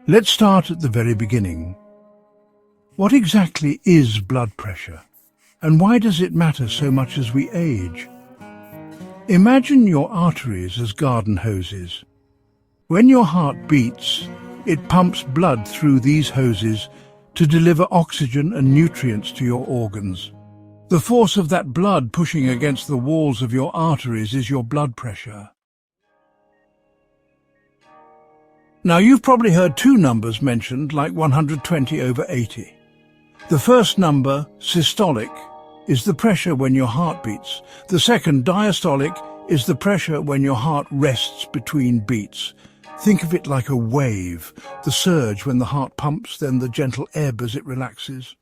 Let's start at the very beginning. What exactly is blood pressure? And why does it matter so much as we age? Imagine your arteries as garden hoses. When your heart beats, it pumps blood through these hoses to deliver oxygen and nutrients to your organs. The force of that blood pushing against the walls of your arteries is your blood pressure. Now, you've probably heard two numbers mentioned, like 120/80. The first number, systolic, is the pressure when your heart beats. The second, diastolic, is the pressure when your heart rests between beats. Think of it like a wave, the surge when the heart pumps, then the gentle ebb as it relaxes.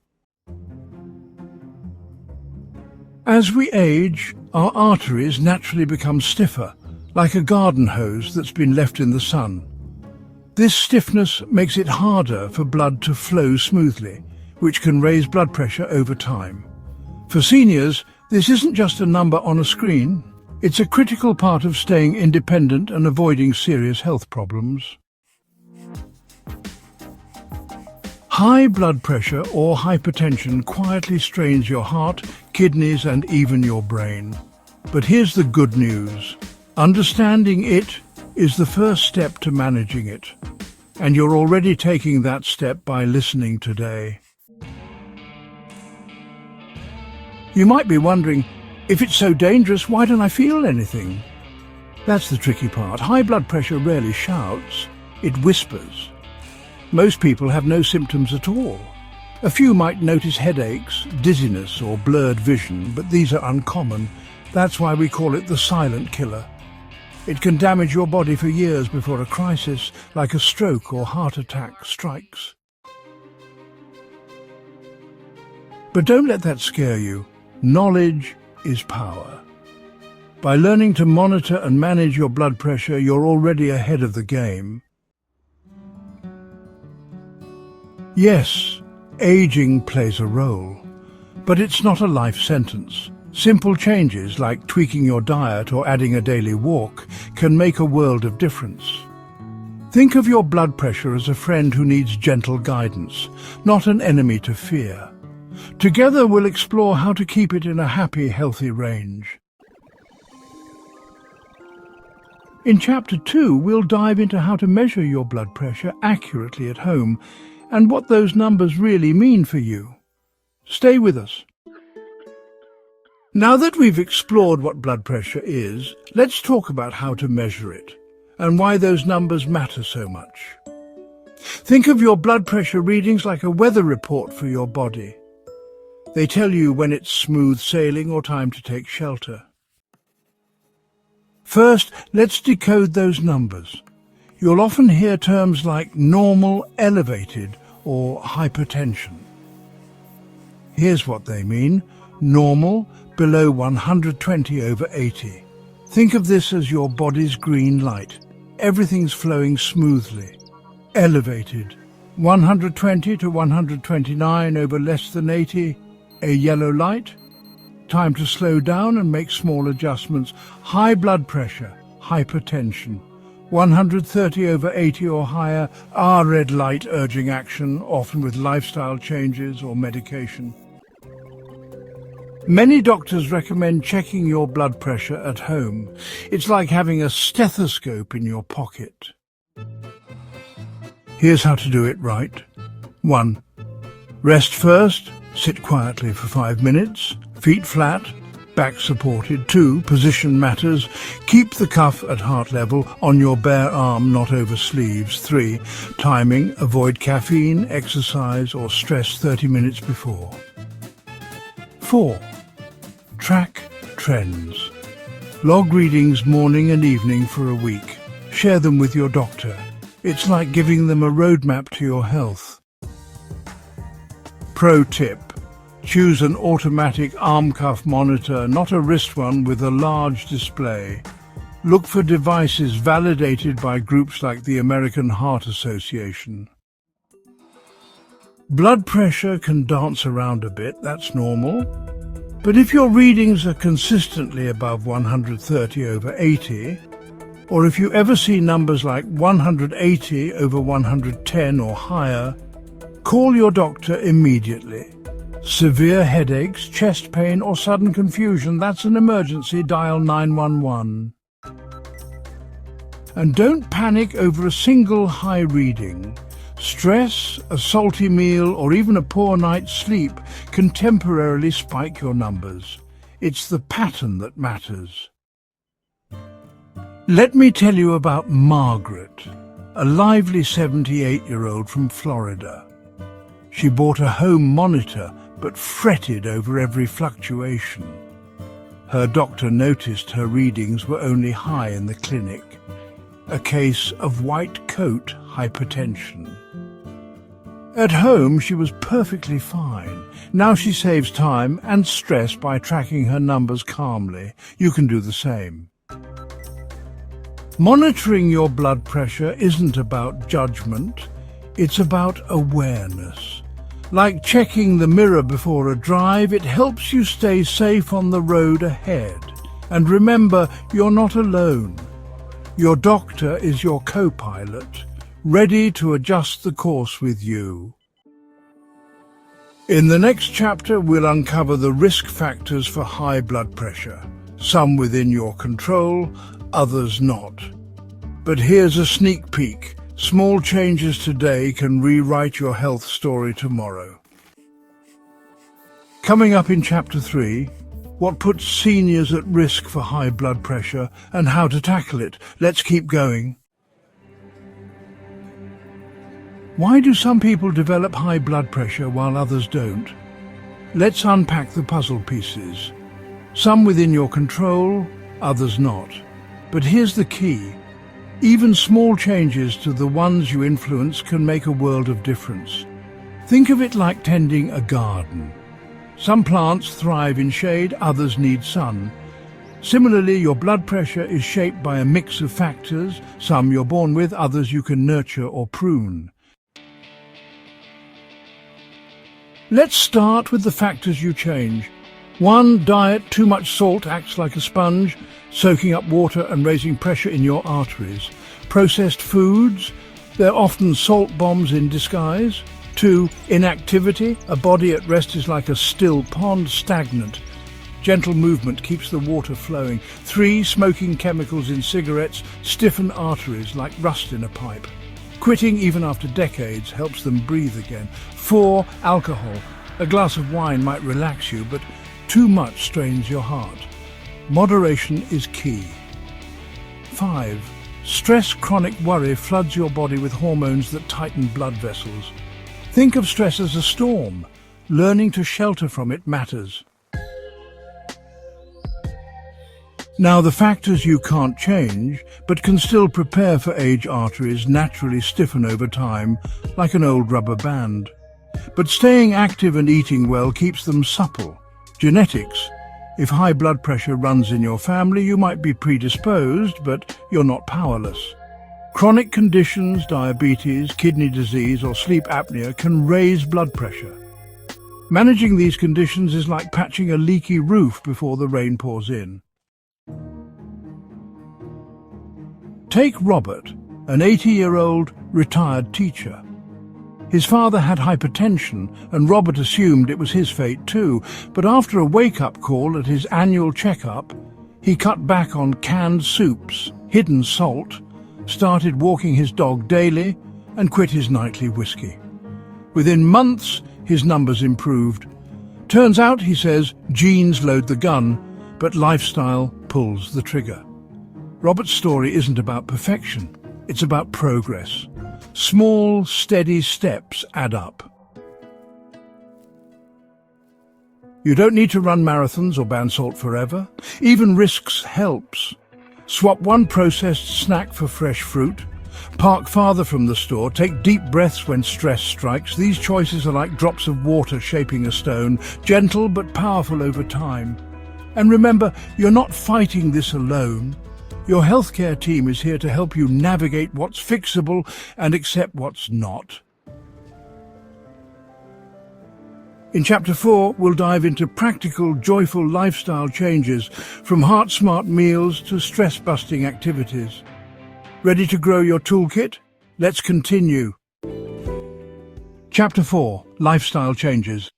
As we age, our arteries naturally become stiffer, like a garden hose that's been left in the sun. This stiffness makes it harder for blood to flow smoothly, which can raise blood pressure over time. For seniors, this isn't just a number on a screen. It's a critical part of staying independent and avoiding serious health problems. High blood pressure or hypertension quietly strains your heart, kidneys, and even your brain. But here's the good news. Understanding it is the first step to managing it. And you're already taking that step by listening today. You might be wondering, if it's so dangerous, why don't I feel anything? That's the tricky part. High blood pressure rarely shouts, it whispers. Most people have no symptoms at all. A few might notice headaches, dizziness, or blurred vision, but these are uncommon. That's why we call it the silent killer. It can damage your body for years before a crisis, like a stroke or heart attack, strikes. But don't let that scare you. Knowledge is power. By learning to monitor and manage your blood pressure, you're already ahead of the game. Yes, aging plays a role, but it's not a life sentence. Simple changes like tweaking your diet or adding a daily walk can make a world of difference. Think of your blood pressure as a friend who needs gentle guidance, not an enemy to fear. Together we'll explore how to keep it in a happy, healthy range. In Chapter 2, we'll dive into how to measure your blood pressure accurately at home and what those numbers really mean for you. Stay with us. Now that we've explored what blood pressure is, let's talk about how to measure it and why those numbers matter so much. Think of your blood pressure readings like a weather report for your body. They tell you when it's smooth sailing or time to take shelter. First, let's decode those numbers. You'll often hear terms like normal, elevated, or hypertension. Here's what they mean. Normal, below 120/80. Think of this as your body's green light. Everything's flowing smoothly. Elevated, 120 to 129 over less than 80. A yellow light, time to slow down and make small adjustments. High blood pressure, hypertension, 130/80 or higher, are red light urging action, often with lifestyle changes or medication. Many doctors recommend checking your blood pressure at home. It's like having a stethoscope in your pocket. Here's how to do it right. 1. Rest first. Sit quietly for 5 minutes. Feet flat, back supported. 2. Position matters. Keep the cuff at heart level, on your bare arm, not over sleeves. 3. Timing. Avoid caffeine, exercise, or stress 30 minutes before. 4. Track trends. Log readings morning and evening for a week. Share them with your doctor. It's like giving them a roadmap to your health. Pro tip. Choose an automatic arm cuff monitor, not a wrist one with a large display. Look for devices validated by groups like the American Heart Association. Blood pressure can dance around a bit, that's normal. But if your readings are consistently above 130/80, Or if you ever see numbers like 180 over 110 or higher, call your doctor immediately. Severe headaches, chest pain or sudden confusion, that's an emergency, dial 911. And don't panic over a single high reading. Stress, a salty meal or even a poor night's sleep can temporarily spike your numbers. It's the pattern that matters. Let me tell you about Margaret, a lively 78-year-old from Florida. She bought a home monitor but fretted over every fluctuation. Her doctor noticed her readings were only high in the clinic, a case of white coat hypertension. At home, she was perfectly fine. Now she saves time and stress by tracking her numbers calmly. You can do the same. Monitoring your blood pressure isn't about judgment, it's about awareness. Like checking the mirror before a drive, it helps you stay safe on the road ahead. And remember, you're not alone. Your doctor is your co-pilot, ready to adjust the course with you. In the next chapter, we'll uncover the risk factors for high blood pressure, some within your control, others not. But here's a sneak peek. Small changes today can rewrite your health story tomorrow. Coming up in Chapter 3, what puts seniors at risk for high blood pressure and how to tackle it. Let's keep going. Why do some people develop high blood pressure while others don't? Let's unpack the puzzle pieces. Some within your control, others not. But here's the key. Even small changes to the ones you influence can make a world of difference. Think of it like tending a garden. Some plants thrive in shade, others need sun. Similarly, your blood pressure is shaped by a mix of factors, some you're born with, others you can nurture or prune. Let's start with the factors you change. 1. Diet. Too much salt acts like a sponge, soaking up water and raising pressure in your arteries. Processed foods. They're often salt bombs in disguise. 2. Inactivity. A body at rest is like a still pond, stagnant. Gentle movement keeps the water flowing. 3. Smoking chemicals in cigarettes stiffen arteries like rust in a pipe. Quitting, even after decades, helps them breathe again. 4. Alcohol. A glass of wine might relax you, but too much strains your heart. Moderation is key. 5. Stress, chronic worry floods your body with hormones that tighten blood vessels. Think of stress as a storm. Learning to shelter from it matters. Now, the factors you can't change, but can still prepare for age arteries naturally stiffen over time, like an old rubber band. But staying active and eating well keeps them supple. Genetics. If high blood pressure runs in your family, you might be predisposed, but you're not powerless. Chronic conditions, diabetes, kidney disease, or sleep apnea can raise blood pressure. Managing these conditions is like patching a leaky roof before the rain pours in. Take Robert, an 80-year-old retired teacher. His father had hypertension, and Robert assumed it was his fate too, but after a wake-up call at his annual checkup, he cut back on canned soups, hidden salt, started walking his dog daily, and quit his nightly whiskey. Within months, his numbers improved. Turns out, he says, genes load the gun, but lifestyle pulls the trigger. Robert's story isn't about perfection, it's about progress. Small, steady steps add up. You don't need to run marathons or ban salt forever. Even risks helps. Swap one processed snack for fresh fruit. Park farther from the store. Take deep breaths when stress strikes. These choices are like drops of water shaping a stone, gentle but powerful over time. And remember, you're not fighting this alone. Your healthcare team is here to help you navigate what's fixable and accept what's not. In Chapter 4, we'll dive into practical, joyful lifestyle changes, from heart-smart meals to stress-busting activities. Ready to grow your toolkit? Let's continue. Chapter 4. Lifestyle Changes.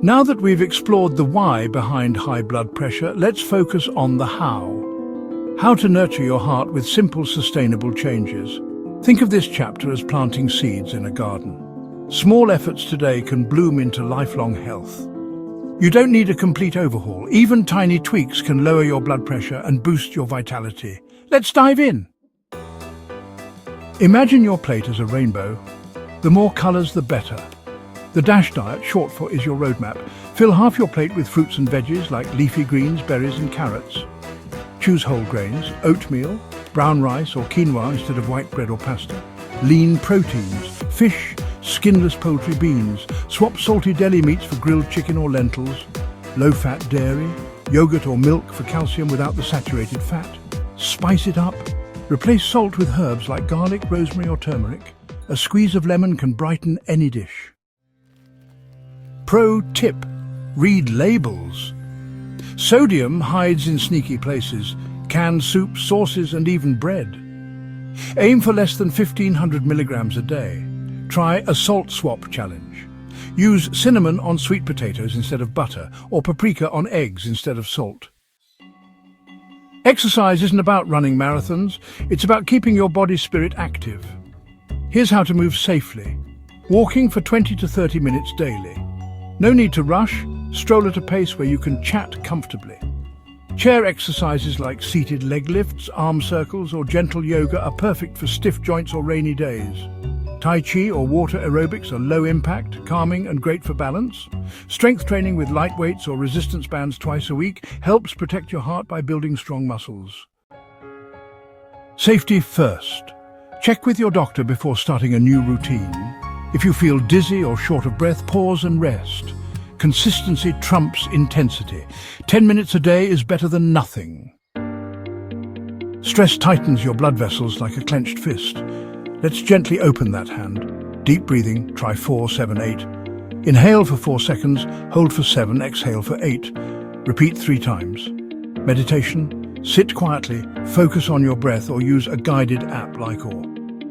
Now that we've explored the why behind high blood pressure, let's focus on the how. How to nurture your heart with simple, sustainable changes. Think of this chapter as planting seeds in a garden. Small efforts today can bloom into lifelong health. You don't need a complete overhaul. Even tiny tweaks can lower your blood pressure and boost your vitality. Let's dive in. Imagine your plate as a rainbow. The more colors, the better. The DASH diet, short for is your roadmap. Fill half your plate with fruits and veggies like leafy greens, berries and carrots. Choose whole grains, oatmeal, brown rice or quinoa instead of white bread or pasta. Lean proteins, fish, skinless poultry, beans. Swap salty deli meats for grilled chicken or lentils. Low-fat dairy, yogurt or milk for calcium without the saturated fat. Spice it up. Replace salt with herbs like garlic, rosemary or turmeric. A squeeze of lemon can brighten any dish. Pro tip: read labels. Sodium hides in sneaky places: canned soups, sauces and even bread. Aim for less than 1,500 milligrams a day. Try a salt swap challenge. Use cinnamon on sweet potatoes instead of butter, or paprika on eggs instead of salt. Exercise isn't about running marathons, it's about keeping your body spirit active. Here's how to move safely. Walking for 20 to 30 minutes daily. No need to rush, stroll at a pace where you can chat comfortably. Chair exercises like seated leg lifts, arm circles or gentle yoga are perfect for stiff joints or rainy days. Tai Chi or water aerobics are low impact, calming and great for balance. Strength training with light weights or resistance bands twice a week helps protect your heart by building strong muscles. Safety first. Check with your doctor before starting a new routine. If you feel dizzy or short of breath, pause and rest. Consistency trumps intensity. 10 minutes a day is better than nothing. Stress tightens your blood vessels like a clenched fist. Let's gently open that hand. Deep breathing, try 4, 7, 8. Inhale for 4 seconds, hold for 7, exhale for 8. Repeat 3 times. Meditation, sit quietly, focus on your breath or use a guided app like Or.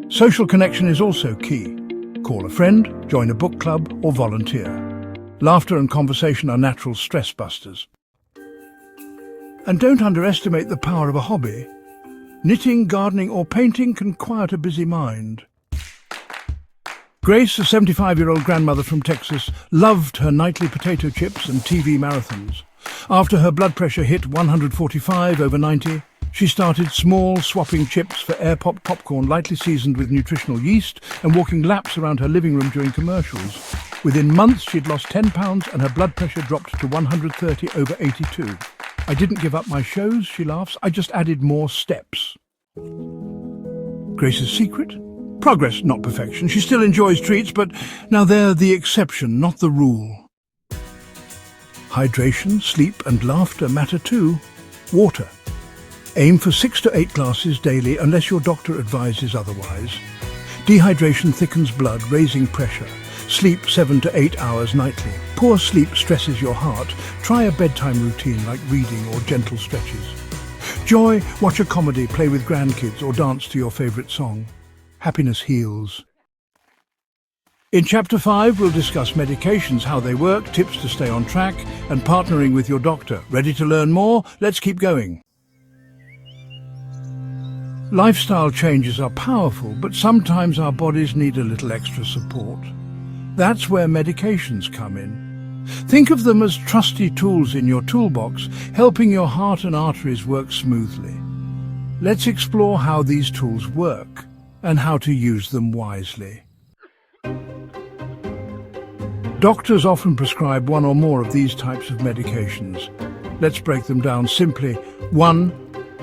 Social connection is also key. Call a friend, join a book club or volunteer. Laughter and conversation are natural stress busters. And don't underestimate the power of a hobby. Knitting, gardening or painting can quiet a busy mind. Grace, a 75-year-old grandmother from Texas, loved her nightly potato chips and TV marathons. After her blood pressure hit 145/90, she started small, swapping chips for air-popped popcorn lightly seasoned with nutritional yeast and walking laps around her living room during commercials. Within months, she'd lost 10 pounds and her blood pressure dropped to 130/82. I didn't give up my shows, she laughs. I just added more steps. Grace's secret? Progress, not perfection. She still enjoys treats, but now they're the exception, not the rule. Hydration, sleep and laughter matter too. Water. Aim for 6 to 8 glasses daily unless your doctor advises otherwise. Dehydration thickens blood, raising pressure. Sleep 7 to 8 hours nightly. Poor sleep stresses your heart. Try a bedtime routine like reading or gentle stretches. Joy, watch a comedy, play with grandkids or dance to your favorite song. Happiness heals. In Chapter 5, we'll discuss medications, how they work, tips to stay on track, and partnering with your doctor. Ready to learn more? Let's keep going. Lifestyle changes are powerful, but sometimes our bodies need a little extra support. That's where medications come in. Think of them as trusty tools in your toolbox, helping your heart and arteries work smoothly. Let's explore how these tools work and how to use them wisely. Doctors often prescribe one or more of these types of medications. Let's break them down simply. 1.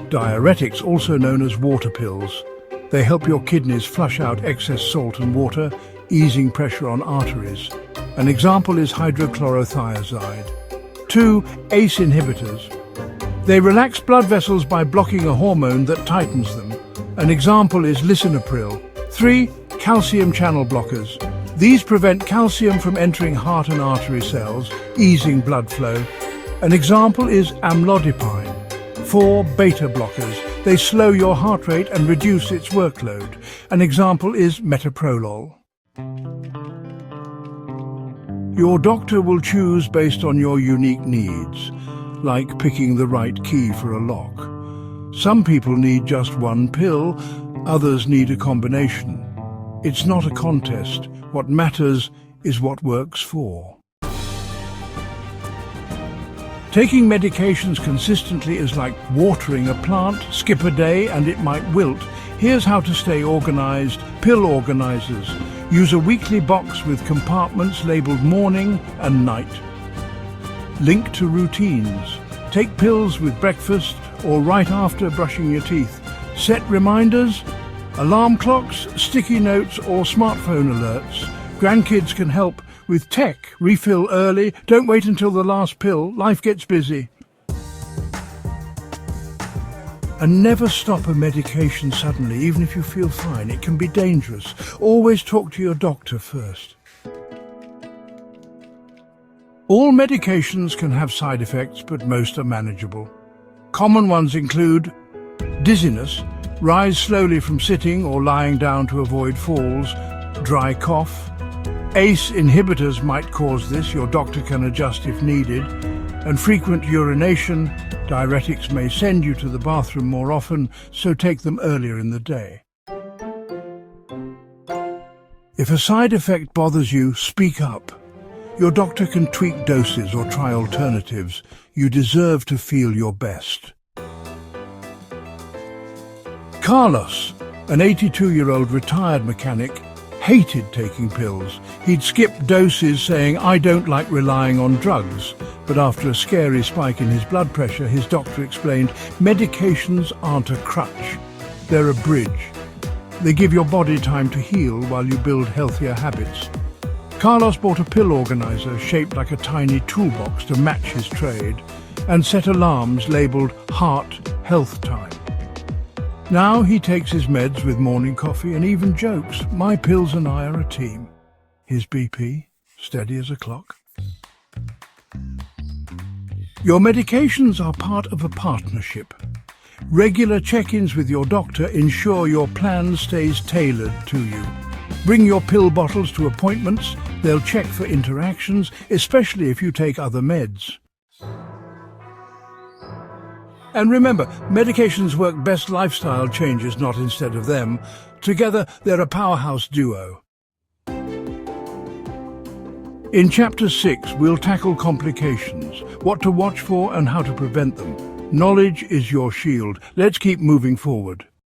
Diuretics, also known as water pills. They help your kidneys flush out excess salt and water, easing pressure on arteries. An example is hydrochlorothiazide. 2. ACE inhibitors. They relax blood vessels by blocking a hormone that tightens them. An example is lisinopril. 3. Calcium channel blockers. These prevent calcium from entering heart and artery cells, easing blood flow. An example is amlodipine. 4. Beta blockers. They slow your heart rate and reduce its workload. An example is metoprolol. Your doctor will choose based on your unique needs, like picking the right key for a lock. Some people need just one pill, others need a combination. It's not a contest. What matters is what works for. Taking medications consistently is like watering a plant. Skip a day and it might wilt. Here's how to stay organized. Pill organizers. Use a weekly box with compartments labeled morning and night. Link to routines. Take pills with breakfast or right after brushing your teeth. Set reminders, alarm clocks, sticky notes or smartphone alerts. Grandkids can help with tech. Refill early. Don't wait until the last pill. Life gets busy. And never stop a medication suddenly, even if you feel fine. It can be dangerous. Always talk to your doctor first. All medications can have side effects, but most are manageable. Common ones include dizziness, rise slowly from sitting or lying down to avoid falls, dry cough. ACE inhibitors might cause this, your doctor can adjust if needed, and frequent urination. Diuretics may send you to the bathroom more often, so take them earlier in the day. If a side effect bothers you, speak up. Your doctor can tweak doses or try alternatives. You deserve to feel your best. Carlos, an 82-year-old retired mechanic, hated taking pills. He'd skip doses saying, "I don't like relying on drugs." But after a scary spike in his blood pressure, his doctor explained, medications aren't a crutch. They're a bridge. They give your body time to heal while you build healthier habits. Carlos bought a pill organizer shaped like a tiny toolbox to match his trade and set alarms labeled Heart Health Time. Now he takes his meds with morning coffee and even jokes, "My pills and I are a team." His BP, steady as a clock. Your medications are part of a partnership. Regular check-ins with your doctor ensure your plan stays tailored to you. Bring your pill bottles to appointments. They'll check for interactions, especially if you take other meds. And remember, medications work best lifestyle changes, not instead of them. Together, they're a powerhouse duo. In Chapter 6, we'll tackle complications, what to watch for and how to prevent them. Knowledge is your shield. Let's keep moving forward.